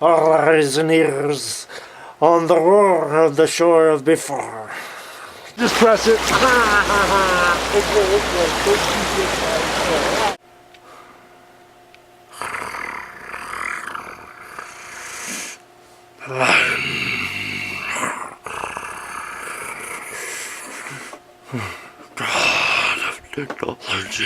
all eyes and ears on the roar of the shore of before. Just press it. God of technology.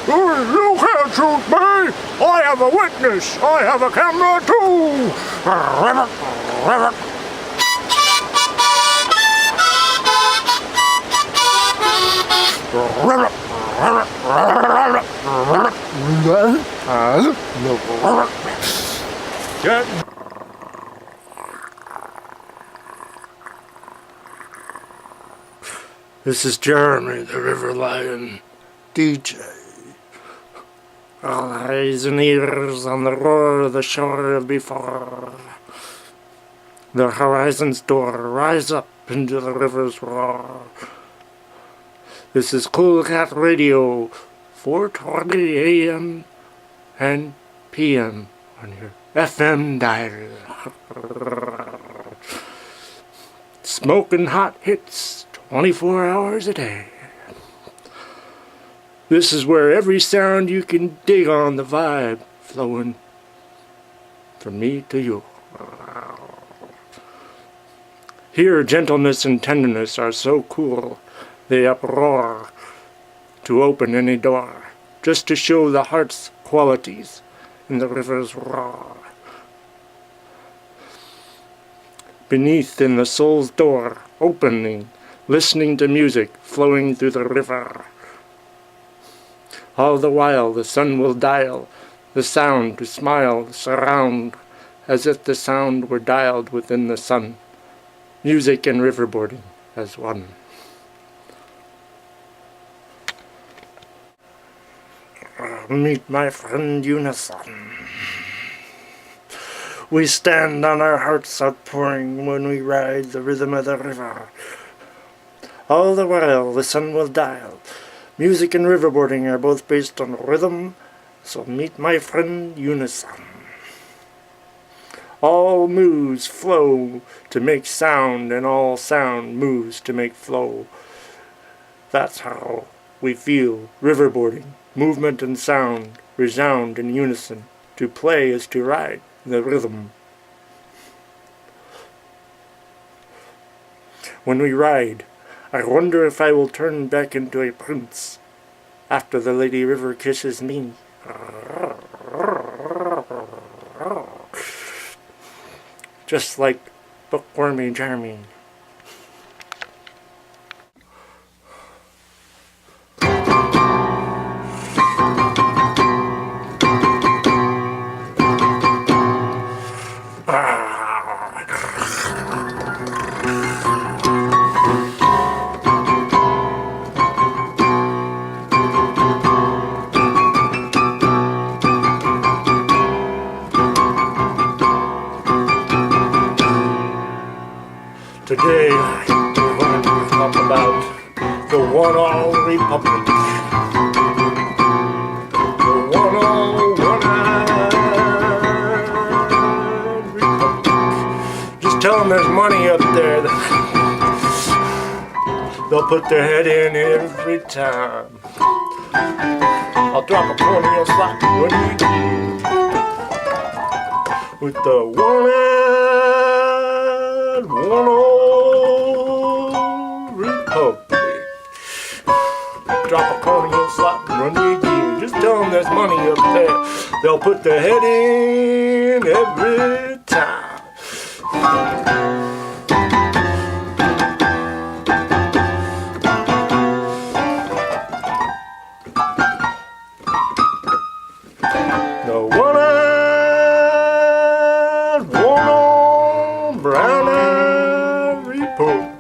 You can't shoot me! I have a witness! I have a camera too! This is Jeremy, the River Lion, DJ. All eyes and ears on the roar of the shore of before. The horizon's door rise up into the river's roar. This is Cool Cat Radio, 4:20 a.m. and p.m. on your FM dial. Smoking hot hits 24 hours a day. This is where every sound you can dig on the vibe flowing from me to you. Here gentleness and tenderness are so cool, they uproar to open any door, just to show the heart's qualities in the river's roar. Beneath in the soul's door, opening, listening to music flowing through the river. All the while the sun will dial the sound to smile, surround, as if the sound were dialed within the sun. Music and riverboarding as one. Meet my friend Unison. We stand on our hearts outpouring when we ride the rhythm of the river. All the while the sun will dial. Music and riverboarding are both based on rhythm, so meet my friend Unison. All moves flow to make sound, and all sound moves to make flow. That's how we feel riverboarding. Movement and sound resound in unison. To play is to ride the rhythm. When we ride, I wonder if I will turn back into a prince after the Lady River kisses me. Just like Bookwormy Jeremy. Today, we're going to talk about the one-all republic. The one-all, one-eyed republic. Just tell them there's money up there. They'll put their head in every time. I'll drop a coin in your slot when you do. With the one-eyed, one-all republic. Drop a coin in your slot and run the game. Just tell them there's money up there. They'll put their head in every time. The one-eyed, one-on, brown-eyed republic.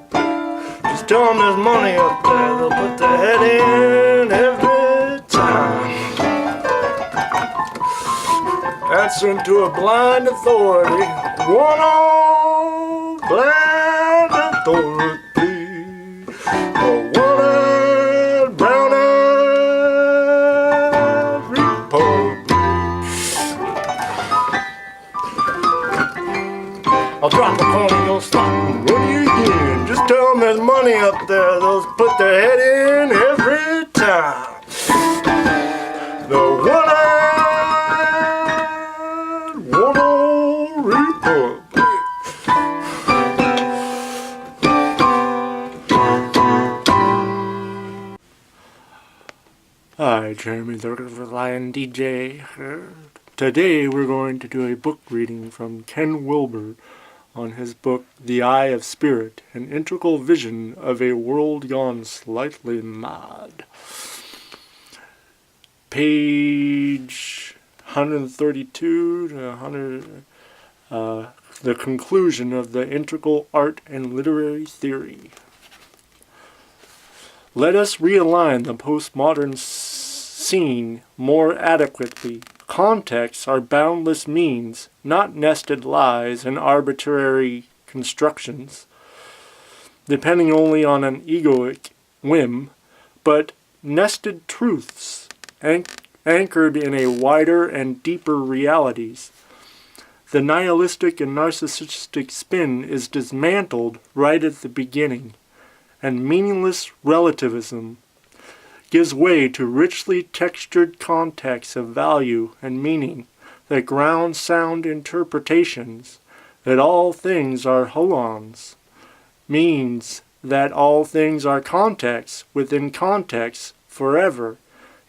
Just tell them there's money up there. They'll put their head in every time. Answering to a blind authority. One-on. I'll drop a coin in your slot and run you again. Just tell them there's money up there. They'll put their head in every time. The one-eyed Waddle Republic. Hi, Jeremy the River Lion DJ here. Today we're going to do a book reading from Ken Wilber on his book The Eye of Spirit, an integral vision of a world gone slightly mad. Page 132 to 100, the conclusion of the integral art and literary theory. Let us realign the postmodern scene more adequately. Contexts are boundless means, not nested lies and arbitrary constructions, depending only on an egoic whim, but nested truths, anchored in a wider and deeper realities. The nihilistic and narcissistic spin is dismantled right at the beginning, and meaningless relativism gives way to richly textured contexts of value and meaning that ground sound interpretations that all things are holons, means that all things are contexts within contexts forever,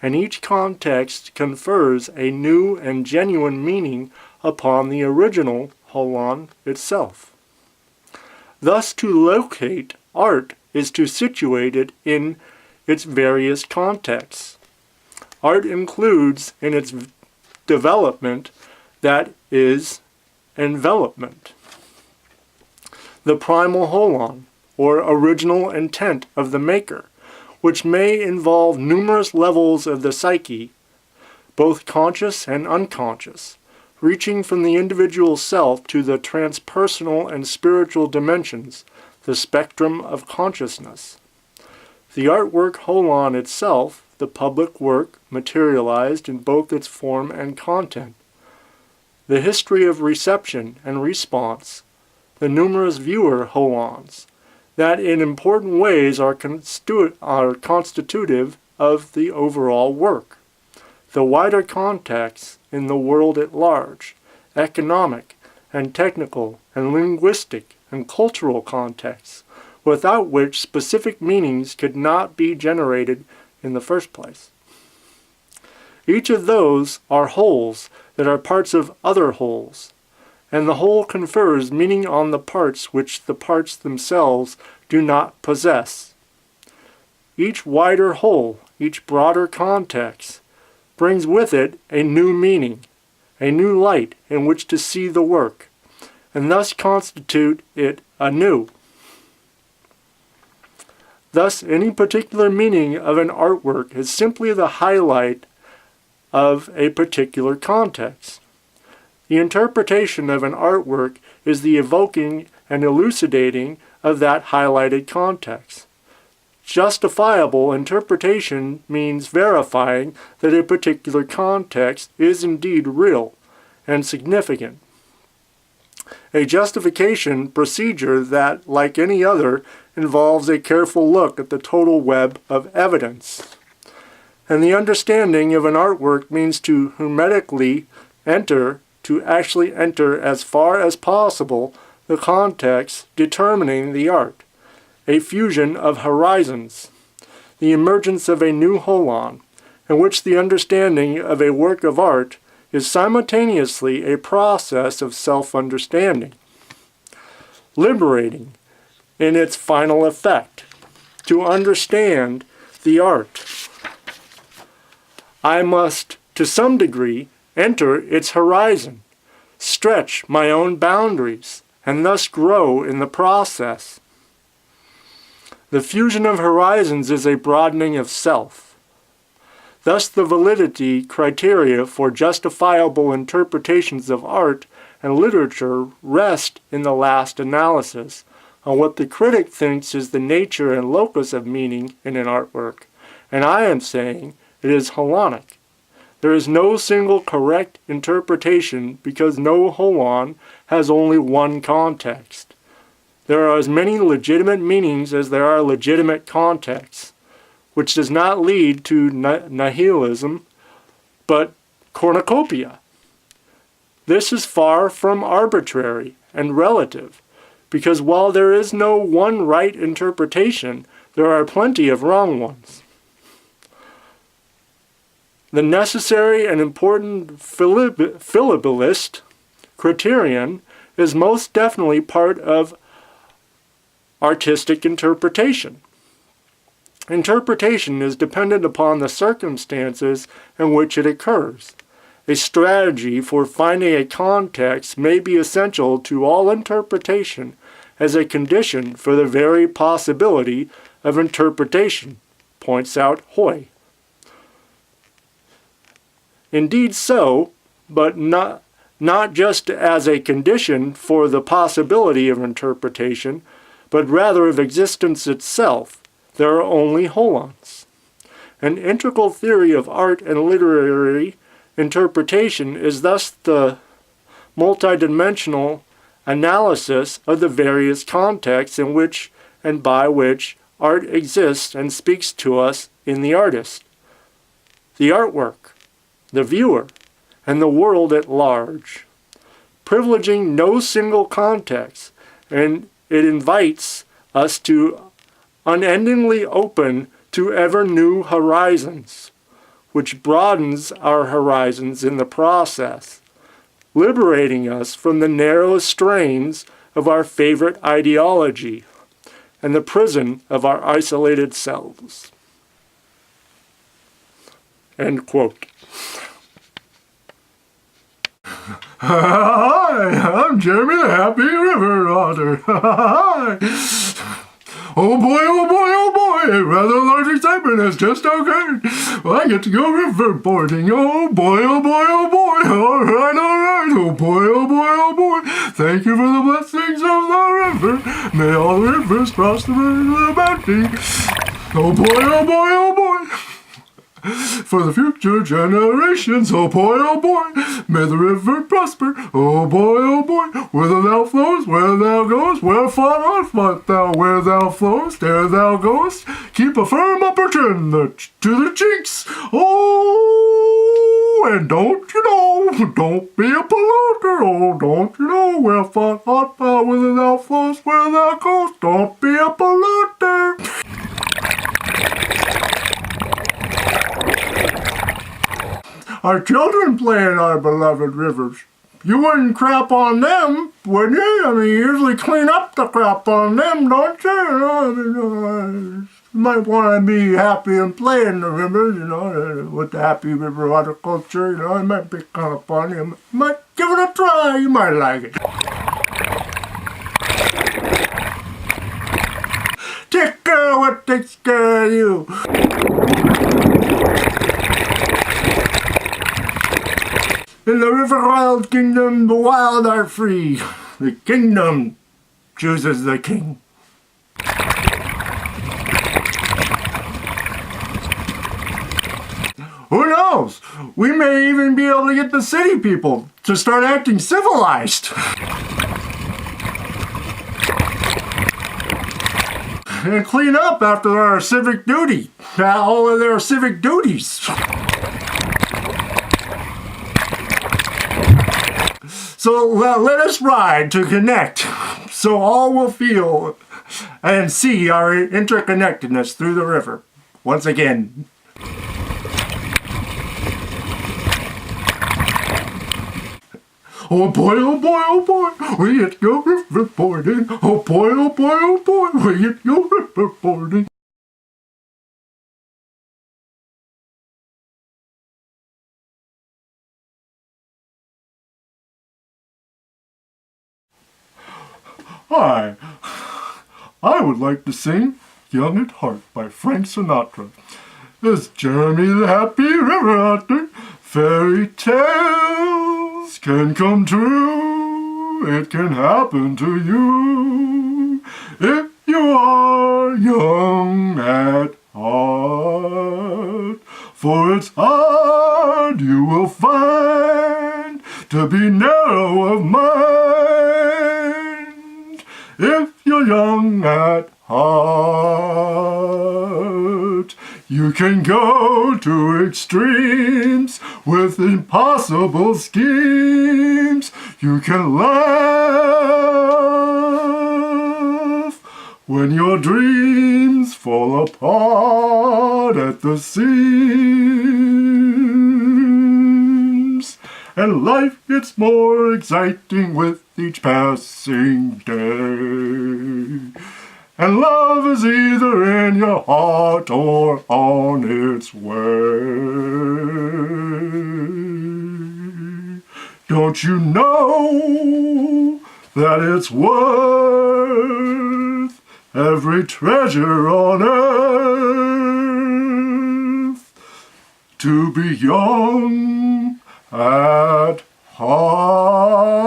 and each context confers a new and genuine meaning upon the original holon itself. Thus, to locate art is to situate it in its various contexts. Art includes in its development, that is, envelopment, the primal holon, or original intent of the maker, which may involve numerous levels of the psyche, both conscious and unconscious, reaching from the individual self to the transpersonal and spiritual dimensions, the spectrum of consciousness. The artwork holon itself, the public work, materialized in both its form and content. The history of reception and response, the numerous viewer holons, that in important ways are constitutive of the overall work. The wider context in the world at large, economic and technical and linguistic and cultural contexts, without which specific meanings could not be generated in the first place. Each of those are wholes that are parts of other wholes, and the whole confers meaning on the parts which the parts themselves do not possess. Each wider whole, each broader context, brings with it a new meaning, a new light in which to see the work, and thus constitute it anew. Thus, any particular meaning of an artwork is simply the highlight of a particular context. The interpretation of an artwork is the evoking and elucidating of that highlighted context. Justifiable interpretation means verifying that a particular context is indeed real and significant. A justification procedure that, like any other, involves a careful look at the total web of evidence. And the understanding of an artwork means to hermetically actually enter as far as possible the context determining the art, a fusion of horizons, the emergence of a new holon, in which the understanding of a work of art is simultaneously a process of self-understanding, liberating in its final effect. To understand the art, I must, to some degree, enter its horizon, stretch my own boundaries, and thus grow in the process. The fusion of horizons is a broadening of self. Thus the validity criteria for justifiable interpretations of art and literature rest in the last analysis on what the critic thinks is the nature and locus of meaning in an artwork, and I am saying it is holonic. There is no single correct interpretation because no hoan has only one context. There are as many legitimate meanings as there are legitimate contexts, which does not lead to nihilism, but cornucopia. This is far from arbitrary and relative, because while there is no one right interpretation, there are plenty of wrong ones. The necessary and important filabilist criterion is most definitely part of artistic interpretation. Interpretation is dependent upon the circumstances in which it occurs. A strategy for finding a context may be essential to all interpretation as a condition for the very possibility of interpretation, points out Hoy. Indeed so, but not just as a condition for the possibility of interpretation, but rather of existence itself. There are only hoans. An integral theory of art and literary interpretation is thus the multidimensional analysis of the various contexts in which and by which art exists and speaks to us in the artist, the artwork, the viewer, and the world at large, privileging no single context, and it invites us to unendingly open to ever new horizons, which broadens our horizons in the process, liberating us from the narrow strains of our favorite ideology and the prison of our isolated selves. End quote. Hi, I'm Jeremy the Happy River Otter. Oh boy, oh boy, oh boy, a rather large excitement has just occurred. Well, I get to go riverboarding. Oh boy, oh boy, oh boy. All right. Oh boy, oh boy, oh boy. Thank you for the blessings of the river. May all rivers cross the river of bounty. Oh boy, oh boy, oh boy. For the future generations, oh boy, may the river prosper, oh boy, whither thou flows, where thou goest, where far off art thou, where thou flowest, there thou goest, keep a firm upper chin to the cheeks, oh, and don't be a polluter, oh, don't you know, where far art thou, whither thou flowest, where thou goest, don't be a polluter. Our children play in our beloved rivers. You wouldn't crap on them, would you? I mean, you usually clean up the crap on them, don't you? You might want to be happy and play in the rivers, with the happy river horticulture, it might be kind of fun. You might give it a try, you might like it. Take care of what takes care of you. In the River Wild Kingdom, the wild are free. The kingdom chooses the king. Who knows? We may even be able to get the city people to start acting civilized. And clean up after our civic duty. All of their civic duties. So let us ride to connect, so all will feel and see our interconnectedness through the river. Once again. Oh boy, we get go riverboarding. Oh boy, we get go riverboarding. Hi, I would like to sing Young at Heart by Frank Sinatra. It's Jeremy the Happy River Otter. Fairy tales can come true. It can happen to you if you are young at heart. For it's hard you you'll find to be narrow of mind if you're young at heart. You can go to extremes with impossible schemes. You can laugh when your dreams fall apart at the seams. And life gets more exciting with each passing day. And love is either in your heart or on its way. Don't you know that it's worth every treasure on earth to be young at heart?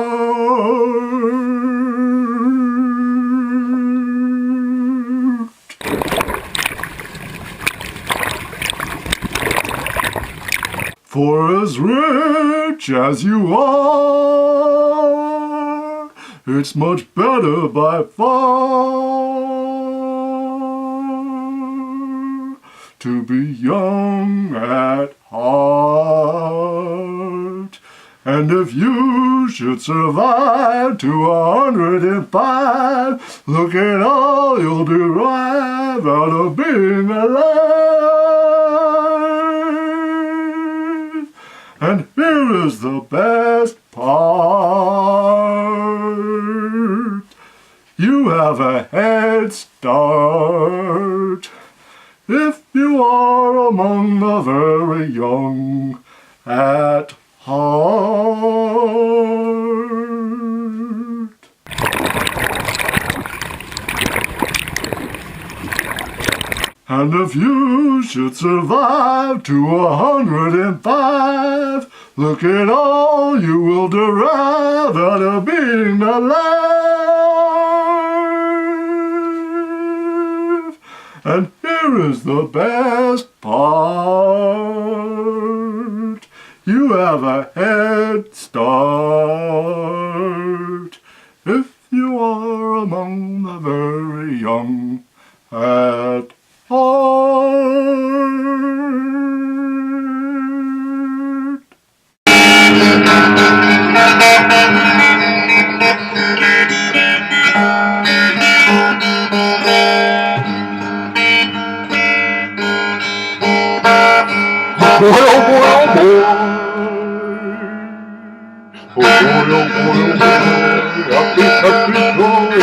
For as rich as you are, it's much better by far to be young at heart. And if you should survive to 105, look at all you'll derive out of being alive. And here is the best part. You have a head start if you are among the very young at heart. And if you should survive to 105, look at all you will derive out of being alive. And here is the best part. You have a head start if you are among the very young at heart. Boy, oh boy, oh boy. Oh boy, oh boy, oh boy. Happy, happy joy.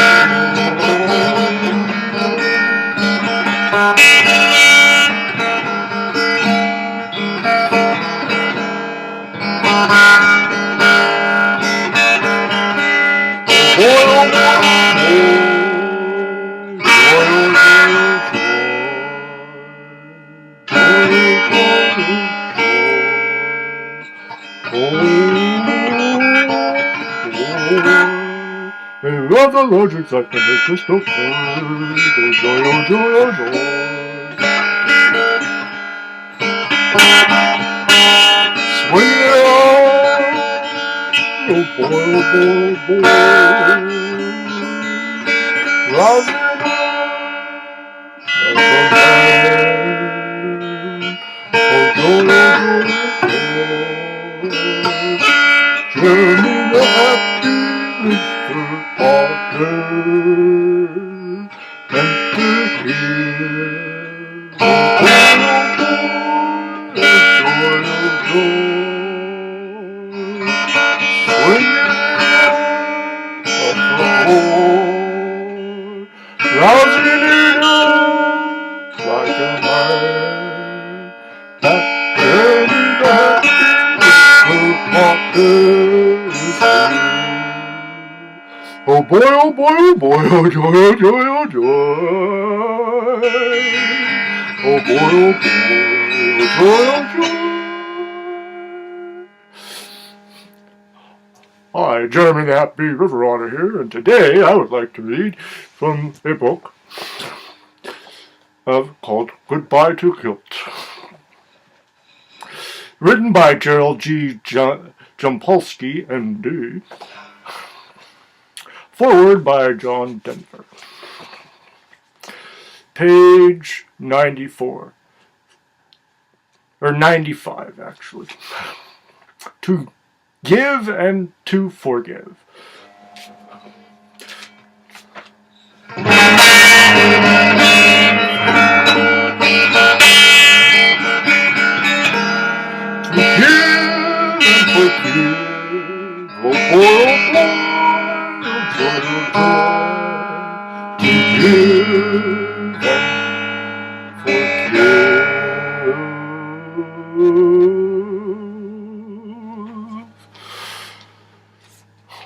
Love the large excitement is just a fun. Oh joy, oh joy, oh joy. Swing it on. Oh boy, oh boy, oh boy. Rising up like a man. Oh joy, oh joy, oh joy. Journey to happy Mr. Otter, and to hear oh joy, oh joy, swinging like a boy, rousing it up like a man, that journey to happy Mr. Otter is here. Oh boy, oh boy, oh boy, oh joy, oh joy, oh joy. Oh boy, oh boy, oh joy, oh joy. Hi, Jeremy the Happy River Otter here, and today I would like to read from a book called Goodbye to Guilt. Written by Gerald G. Jumpolsky, M.D. Forward by John Denver. Page 94. Or 95, actually. To give and to forgive.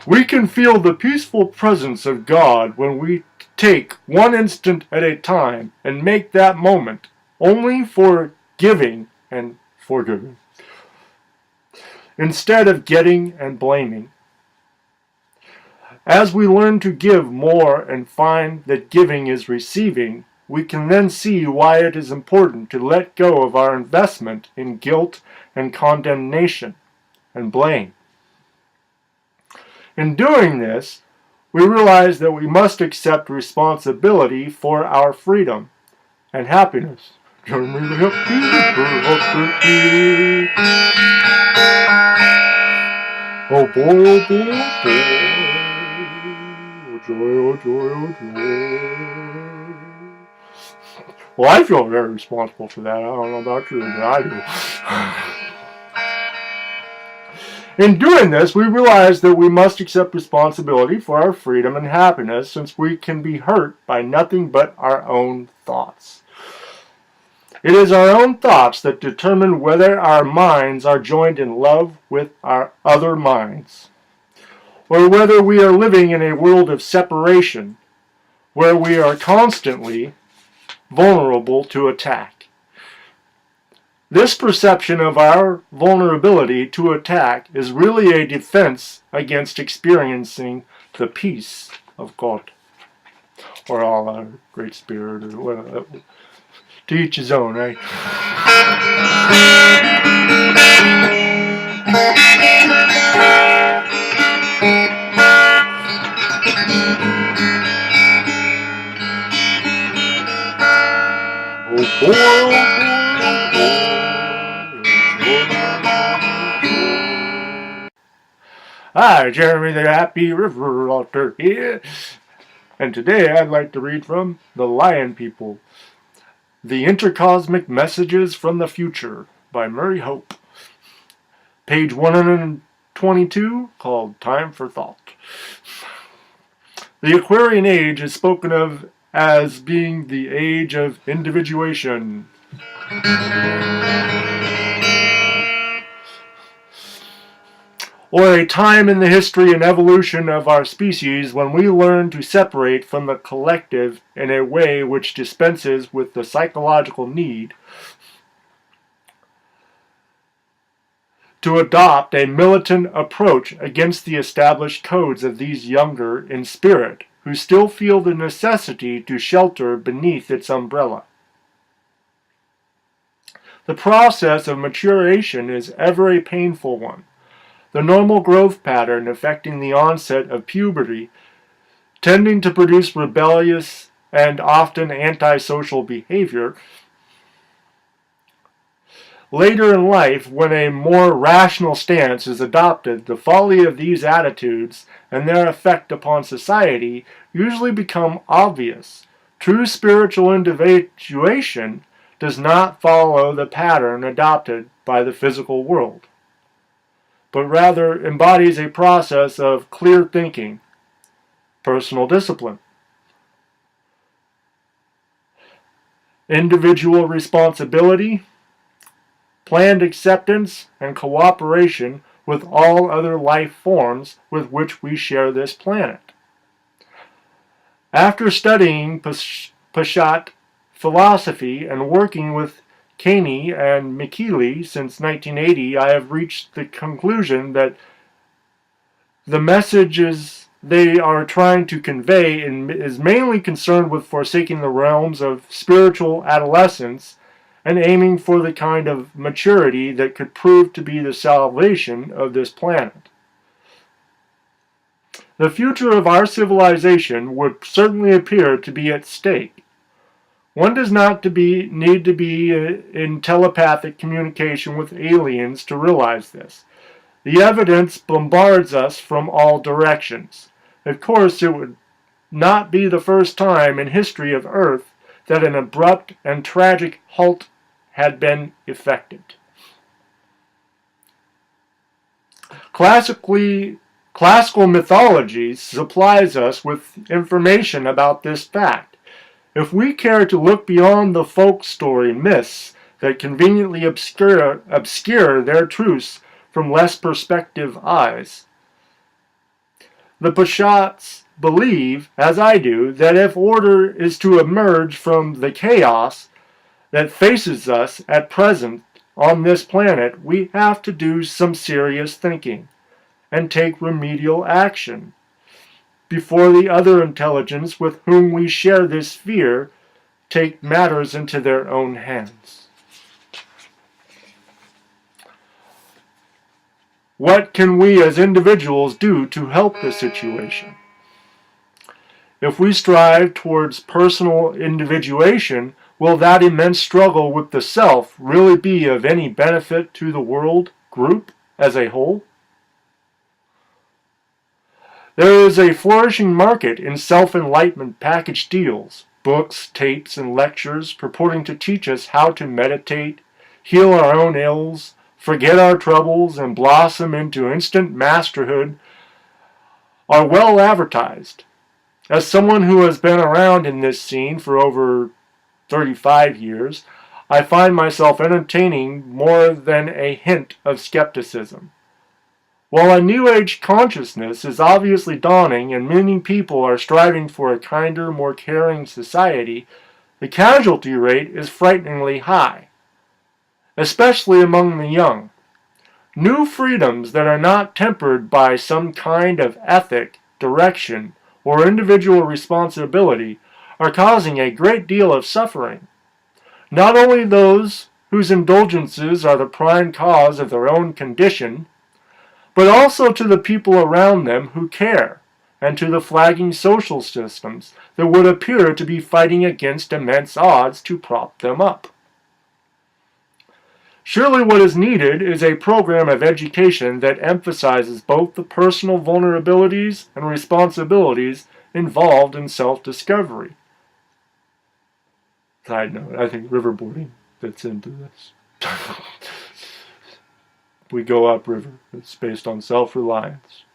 We can feel the peaceful presence of God when we take one instant at a time and make that moment only for giving and forgiving, instead of getting and blaming. As we learn to give more and find that giving is receiving, we can then see why it is important to let go of our investment in guilt and condemnation and blame. In doing this, we realize that we must accept responsibility for our freedom and happiness. Oh boy, oh boy, oh boy. Oh joy, oh joy, oh joy. Well, I feel very responsible for that. I don't know about you, but I do. In doing this, we realize that we must accept responsibility for our freedom and happiness, since we can be hurt by nothing but our own thoughts. It is our own thoughts that determine whether our minds are joined in love with our other minds, or whether we are living in a world of separation, where we are constantly vulnerable to attack. This perception of our vulnerability to attack is really a defense against experiencing the peace of God, or Allah, Great Spirit, or whatever. To each his own, right? Oh boy, oh boy. Hi, Jeremy the Happy River Otter here, and today I'd like to read from The Lion People, The Intercosmic Messages from the Future by Murray Hope, page 122, called Time for Thought. The Aquarian Age is spoken of as being the age of individuation. Or a time in the history and evolution of our species when we learn to separate from the collective in a way which dispenses with the psychological need to adopt a militant approach against the established codes of these younger in spirit, who still feel the necessity to shelter beneath its umbrella. The process of maturation is ever a painful one. The normal growth pattern affecting the onset of puberty, tending to produce rebellious and often antisocial behavior. Later in life, when a more rational stance is adopted, the folly of these attitudes and their effect upon society usually become obvious. True spiritual individuation does not follow the pattern adopted by the physical world, but rather embodies a process of clear thinking, personal discipline, individual responsibility, planned acceptance, and cooperation with all other life forms with which we share this planet. After studying Peshat philosophy and working with Caney and McKeely since 1980, I have reached the conclusion that the messages they are trying to convey is mainly concerned with forsaking the realms of spiritual adolescence and aiming for the kind of maturity that could prove to be the salvation of this planet. The future of our civilization would certainly appear to be at stake. One does not need to be in telepathic communication with aliens to realize this. The evidence bombards us from all directions. Of course, it would not be the first time in history of Earth that an abrupt and tragic halt had been effected. Classical mythology supplies us with information about this fact. If we care to look beyond the folk story myths that conveniently obscure their truths from less perspective eyes, the Pashats believe, as I do, that if order is to emerge from the chaos that faces us at present on this planet, we have to do some serious thinking and take remedial action before the other intelligence with whom we share this sphere take matters into their own hands. What can we as individuals do to help the situation? If we strive towards personal individuation, will that immense struggle with the self really be of any benefit to the world group as a whole? There is a flourishing market in self-enlightenment package deals, books, tapes, and lectures purporting to teach us how to meditate, heal our own ills, forget our troubles, and blossom into instant masterhood are well advertised. As someone who has been around in this scene for over 35 years, I find myself entertaining more than a hint of skepticism. While a New Age consciousness is obviously dawning and many people are striving for a kinder, more caring society, the casualty rate is frighteningly high, especially among the young. New freedoms that are not tempered by some kind of ethic, direction, or individual responsibility are causing a great deal of suffering. Not only those whose indulgences are the prime cause of their own condition, but also to the people around them who care, and to the flagging social systems that would appear to be fighting against immense odds to prop them up. Surely what is needed is a program of education that emphasizes both the personal vulnerabilities and responsibilities involved in self-discovery. Side note, I think riverboarding fits into this. We go upriver. It's based on self-reliance.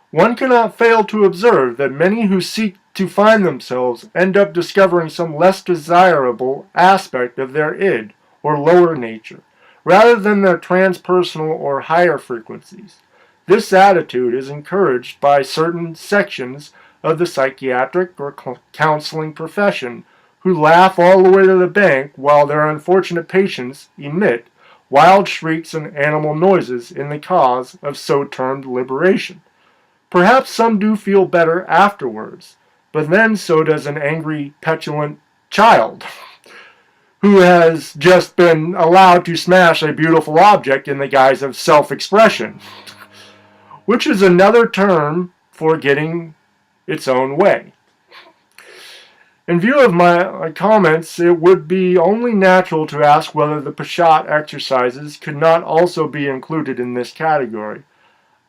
One cannot fail to observe that many who seek to find themselves end up discovering some less desirable aspect of their id, or lower nature, rather than their transpersonal or higher frequencies. This attitude is encouraged by certain sections of the psychiatric or counseling profession who laugh all the way to the bank while their unfortunate patients emit wild shrieks and animal noises in the cause of so-termed liberation. Perhaps some do feel better afterwards, but then so does an angry, petulant child who has just been allowed to smash a beautiful object in the guise of self-expression, which is another term for getting its own way. In view of my comments, it would be only natural to ask whether the Pashat exercises could not also be included in this category.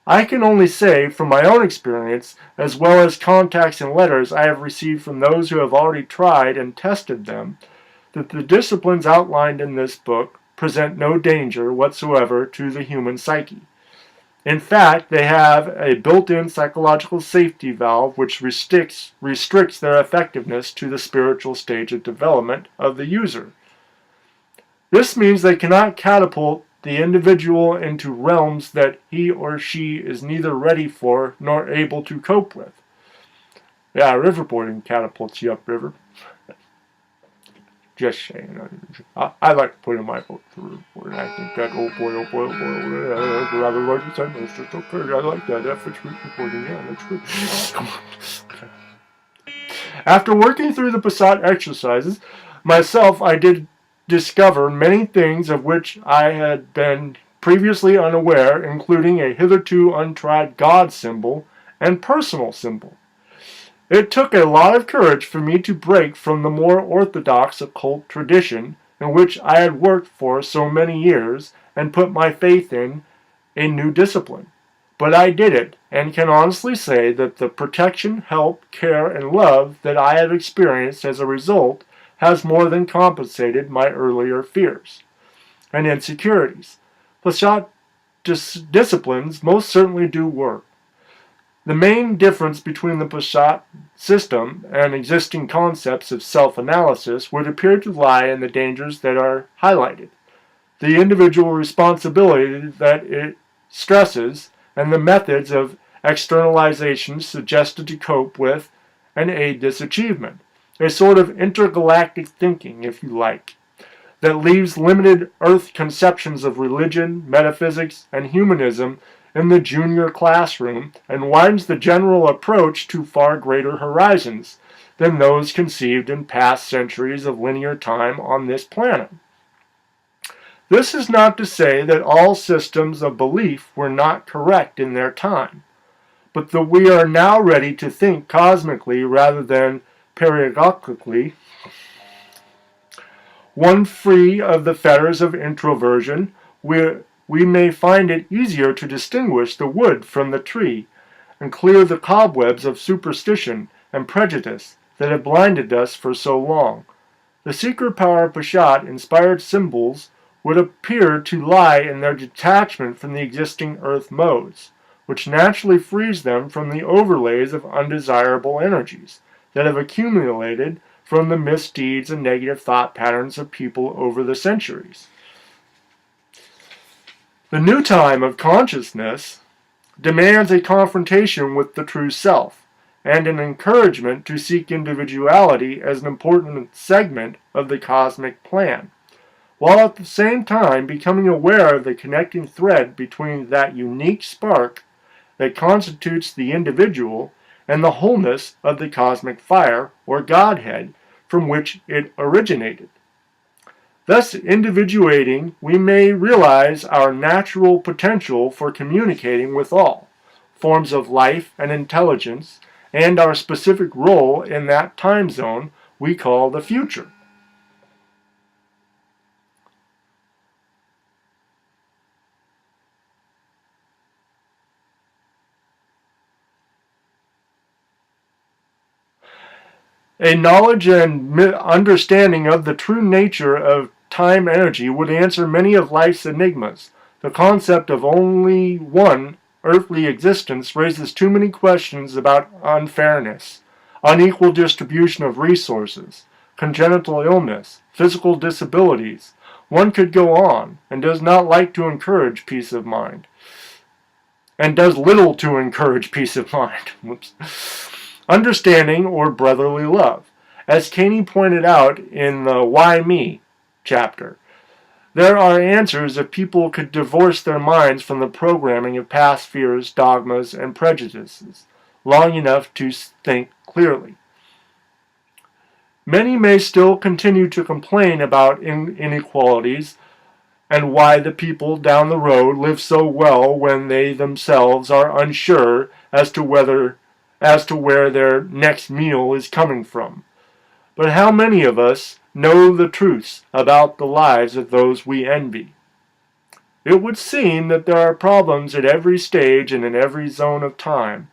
I can only say, from my own experience, as well as contacts and letters I have received from those who have already tried and tested them, that the disciplines outlined in this book present no danger whatsoever to the human psyche. In fact, they have a built-in psychological safety valve which restricts their effectiveness to the spiritual stage of development of the user. This means they cannot catapult the individual into realms that he or she is neither ready for nor able to cope with. Yeah, riverboarding catapults you upriver. Just saying. I like to put in my vote for the report. I think that, oh boy, rather large assignment is just okay. I like that. F is reporting. Yeah, that's good. Come on. Okay. After working through the Passat exercises, myself, I did discover many things of which I had been previously unaware, including a hitherto untried God symbol and personal symbol. It took a lot of courage for me to break from the more orthodox occult tradition in which I had worked for so many years and put my faith in a new discipline. But I did it, and can honestly say that the protection, help, care, and love that I have experienced as a result has more than compensated my earlier fears and insecurities. Plachat disciplines most certainly do work. The main difference between the Plachat system and existing concepts of self-analysis would appear to lie in the dangers that are highlighted, the individual responsibility that it stresses, and the methods of externalization suggested to cope with and aid this achievement. A sort of intergalactic thinking, if you like, that leaves limited Earth conceptions of religion, metaphysics, and humanism in the junior classroom and widens the general approach to far greater horizons than those conceived in past centuries of linear time on this planet. This is not to say that all systems of belief were not correct in their time, but that we are now ready to think cosmically rather than paradoxically, one free of the fetters of introversion. We may find it easier to distinguish the wood from the tree and clear the cobwebs of superstition and prejudice that have blinded us for so long. The secret power of Peshat-inspired symbols would appear to lie in their detachment from the existing earth modes, which naturally frees them from the overlays of undesirable energies that have accumulated from the misdeeds and negative thought patterns of people over the centuries. The new time of consciousness demands a confrontation with the true self and an encouragement to seek individuality as an important segment of the cosmic plan, while at the same time becoming aware of the connecting thread between that unique spark that constitutes the individual and the wholeness of the cosmic fire or Godhead from which it originated. Thus individuating, we may realize our natural potential for communicating with all forms of life and intelligence, and our specific role in that time zone we call the future. A knowledge and understanding of the true nature of time energy would answer many of life's enigmas. The concept of only one earthly existence raises too many questions about unfairness, unequal distribution of resources, congenital illness, physical disabilities. One could go on, and does not like to encourage peace of mind, and does little to encourage peace of mind. Whoops. Understanding or brotherly love. As Caney pointed out in the Why Me chapter, there are answers if people could divorce their minds from the programming of past fears, dogmas, and prejudices long enough to think clearly. Many may still continue to complain about inequalities and why the people down the road live so well when they themselves are unsure as to where their next meal is coming from. But how many of us know the truths about the lives of those we envy? It would seem that there are problems at every stage and in every zone of time.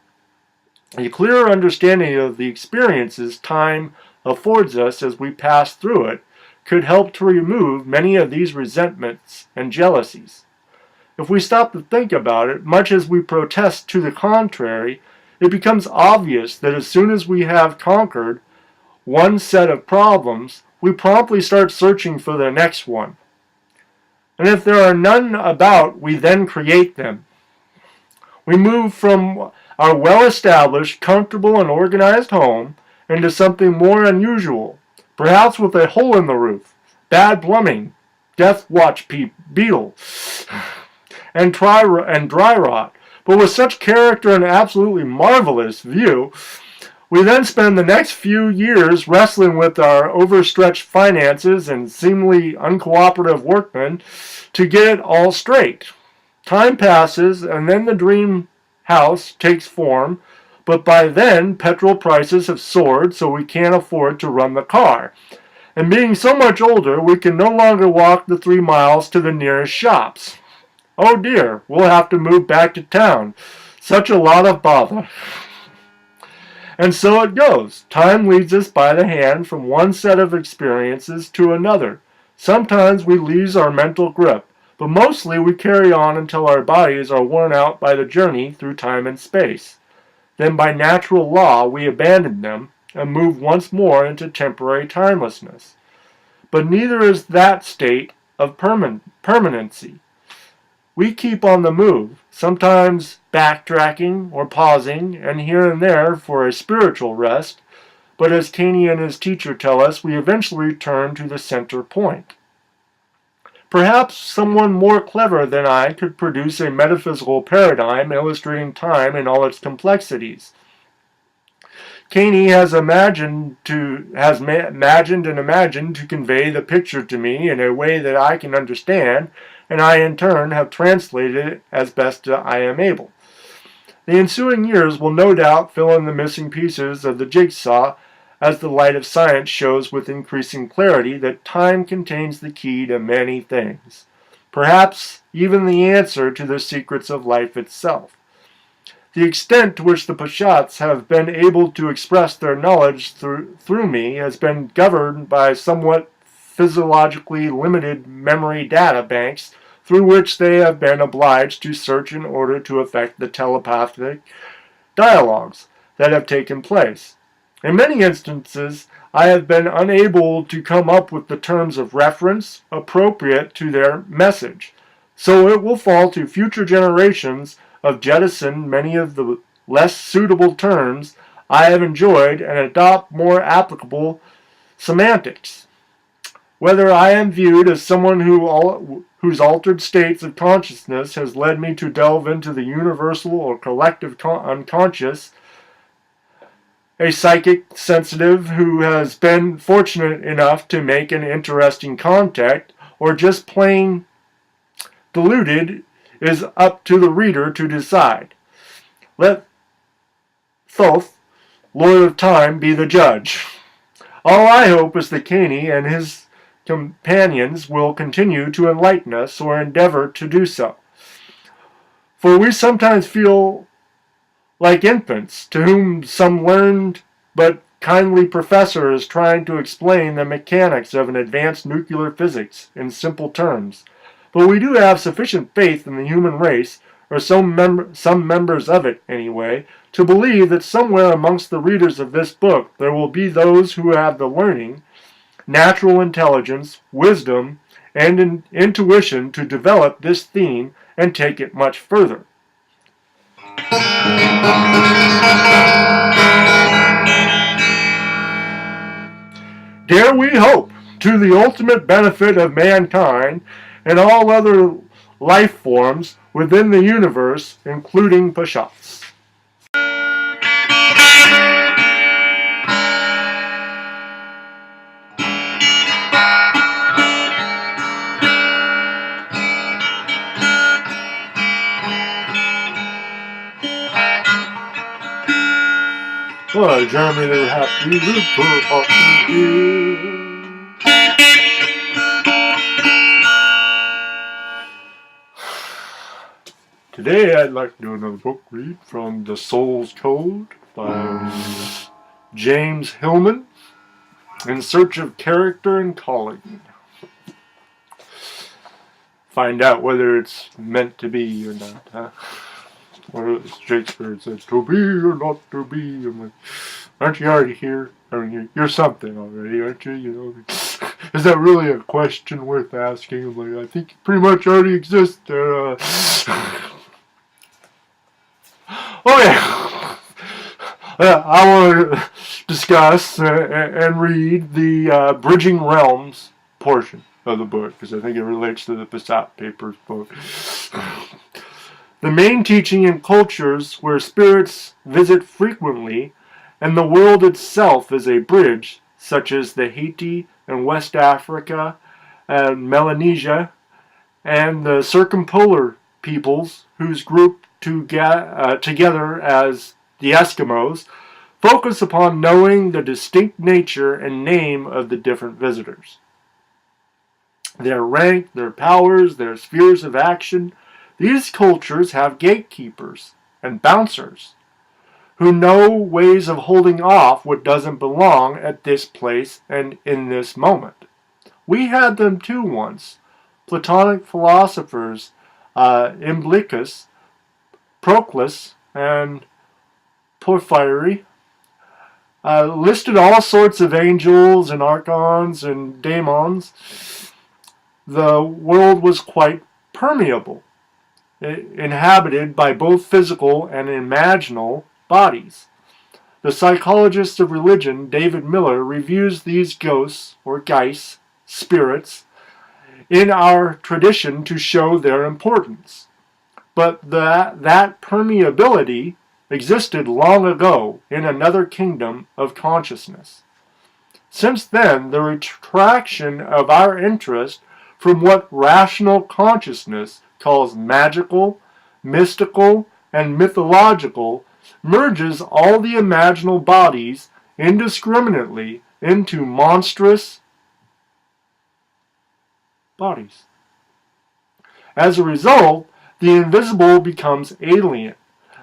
A clearer understanding of the experiences time affords us as we pass through it could help to remove many of these resentments and jealousies. If we stop to think about it, much as we protest to the contrary, it becomes obvious that as soon as we have conquered one set of problems, we promptly start searching for the next one. And if there are none about, we then create them. We move from our well-established, comfortable, and organized home into something more unusual, perhaps with a hole in the roof, bad plumbing, death watch beetle, and dry rot. But with such character and absolutely marvelous view, we then spend the next few years wrestling with our overstretched finances and seemingly uncooperative workmen to get it all straight. Time passes, and then the dream house takes form, but by then petrol prices have soared, so we can't afford to run the car. And being so much older, we can no longer walk the 3 miles to the nearest shops. Oh dear, we'll have to move back to town. Such a lot of bother. And so it goes. Time leads us by the hand from one set of experiences to another. Sometimes we lose our mental grip, but mostly we carry on until our bodies are worn out by the journey through time and space. Then by natural law we abandon them and move once more into temporary timelessness. But neither is that state of permanency. We keep on the move, sometimes backtracking or pausing, and here and there for a spiritual rest, but as Caney and his teacher tell us, we eventually return to the center point. Perhaps someone more clever than I could produce a metaphysical paradigm illustrating time in all its complexities. Caney has imagined to convey the picture to me in a way that I can understand, and I in turn have translated it as best I am able. The ensuing years will no doubt fill in the missing pieces of the jigsaw as the light of science shows with increasing clarity that time contains the key to many things, perhaps even the answer to the secrets of life itself. The extent to which the Pashats have been able to express their knowledge through me has been governed by somewhat physiologically limited memory data banks through which they have been obliged to search in order to effect the telepathic dialogues that have taken place. In many instances, I have been unable to come up with the terms of reference appropriate to their message, so it will fall to future generations of jettison many of the less suitable terms I have enjoyed and adopt more applicable semantics. Whether I am viewed as someone whose altered states of consciousness has led me to delve into the universal or collective unconscious, a psychic sensitive who has been fortunate enough to make an interesting contact, or just plain deluded, is up to the reader to decide. Let Thoth, Lord of Time, be the judge. All I hope is that Caney and his companions will continue to enlighten us or endeavor to do so. For we sometimes feel like infants to whom some learned but kindly professor is trying to explain the mechanics of an advanced nuclear physics in simple terms. But we do have sufficient faith in the human race, or some members of it anyway, to believe that somewhere amongst the readers of this book there will be those who have the learning, natural intelligence, wisdom, and intuition to develop this theme and take it much further. Dare we hope, to the ultimate benefit of mankind and all other life forms within the universe, including Pashats. Well, Jeremy, they're happy little Otter here. Today I'd like to do another book read from The Soul's Code by James Hillman, In Search of Character and Calling. Find out whether it's meant to be or not, huh? Or as Shakespeare says, to be or not to be. I'm like, aren't you already here? I mean, you're something already, aren't you? You know, is that really a question worth asking? I'm like, I think you pretty much already exist there. Oh yeah, I want to discuss and read the Bridging Realms portion of the book, because I think it relates to the Passat Papers book. The main teaching in cultures where spirits visit frequently and the world itself is a bridge, such as the Haiti and West Africa and Melanesia, and the circumpolar peoples whose group together as the Eskimos, focus upon knowing the distinct nature and name of the different visitors. Their rank, their powers, their spheres of action. These cultures have gatekeepers and bouncers who know ways of holding off what doesn't belong at this place and in this moment. We had them too once. Platonic philosophers Imblicus, Proclus, and Porphyry listed all sorts of angels and archons and daemons. The world was quite permeable, inhabited by both physical and imaginal bodies. The psychologist of religion, David Miller, reviews these ghosts, or Geist, spirits, in our tradition to show their importance. But that permeability existed long ago in another kingdom of consciousness. Since then, the retraction of our interest from what rational consciousness calls magical, mystical, and mythological merges all the imaginal bodies indiscriminately into monstrous bodies. As a result, the invisible becomes alien.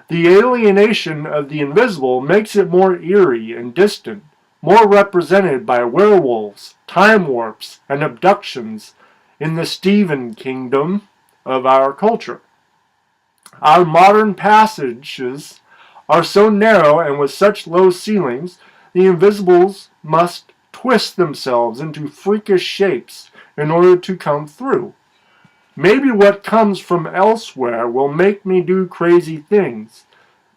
The alienation of the invisible makes it more eerie and distant, more represented by werewolves, time warps, and abductions in the Stephen kingdom of our culture. Our modern passages are so narrow and with such low ceilings, the invisibles must twist themselves into freakish shapes in order to come through. Maybe what comes from elsewhere will make me do crazy things.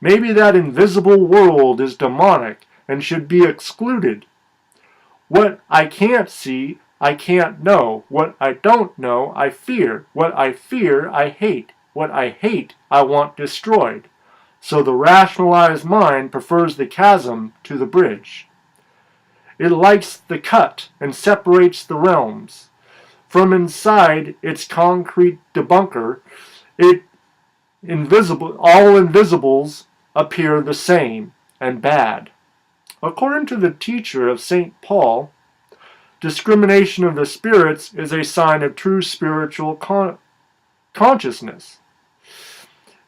Maybe that invisible world is demonic and should be excluded. What I can't see, I can't know. What I don't know, I fear. What I fear, I hate. What I hate, I want destroyed. So the rationalized mind prefers the chasm to the bridge. It likes the cut and separates the realms. From inside its concrete debunker, all invisibles appear the same and bad. According to the teacher of St. Paul, discrimination of the spirits is a sign of true spiritual consciousness.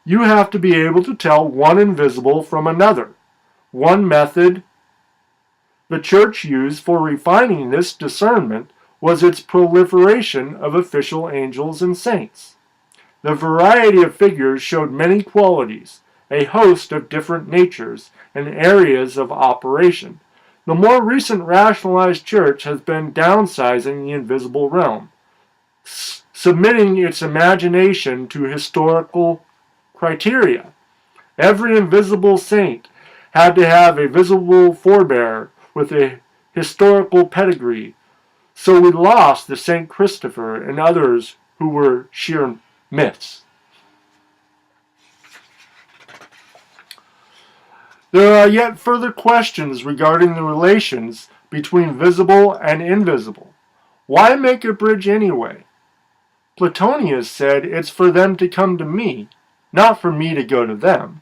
You have to be able to tell one invisible from another. One method the church used for refining this discernment was its proliferation of official angels and saints. The variety of figures showed many qualities, a host of different natures and areas of operation. The more recent rationalized church has been downsizing the invisible realm, submitting its imagination to historical criteria. Every invisible saint had to have a visible forebear with a historical pedigree, so we lost the St. Christopher and others who were sheer myths. There are yet further questions regarding the relations between visible and invisible. Why make a bridge anyway? Platonius said it's for them to come to me, not for me to go to them.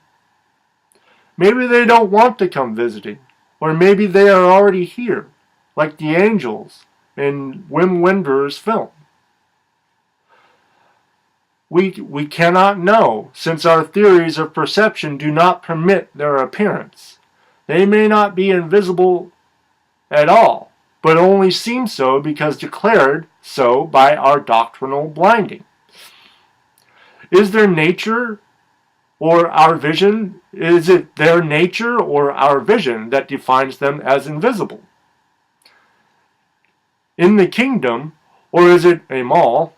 Maybe they don't want to come visiting, or maybe they are already here, like the angels in Wim Wenders' film. We cannot know, since our theories of perception do not permit their appearance. They may not be invisible at all, but only seem so because declared so by our doctrinal blinding. Is their nature or our vision, is it their nature or our vision that defines them as invisible? In the kingdom, or is it a mall,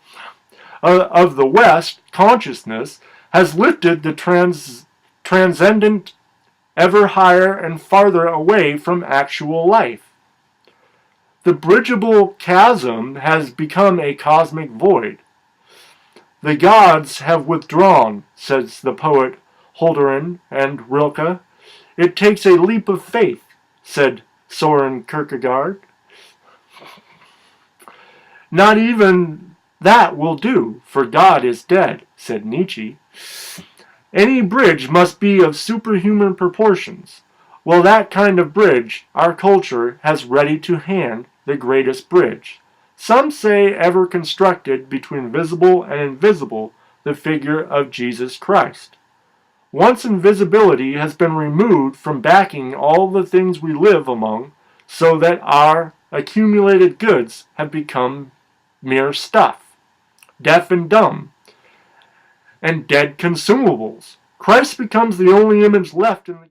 of the West, consciousness has lifted the transcendent ever higher and farther away from actual life. The bridgeable chasm has become a cosmic void. The gods have withdrawn, says the poet Holderlin and Rilke. It takes a leap of faith, said Soren Kierkegaard. Not even that will do, for God is dead, said Nietzsche. Any bridge must be of superhuman proportions. Well, that kind of bridge our culture has ready to hand the greatest bridge. Some say ever constructed between visible and invisible, the figure of Jesus Christ. Once invisibility has been removed from backing all the things we live among, so that our accumulated goods have become mere stuff, deaf and dumb, and dead consumables. Christ becomes the only image left in the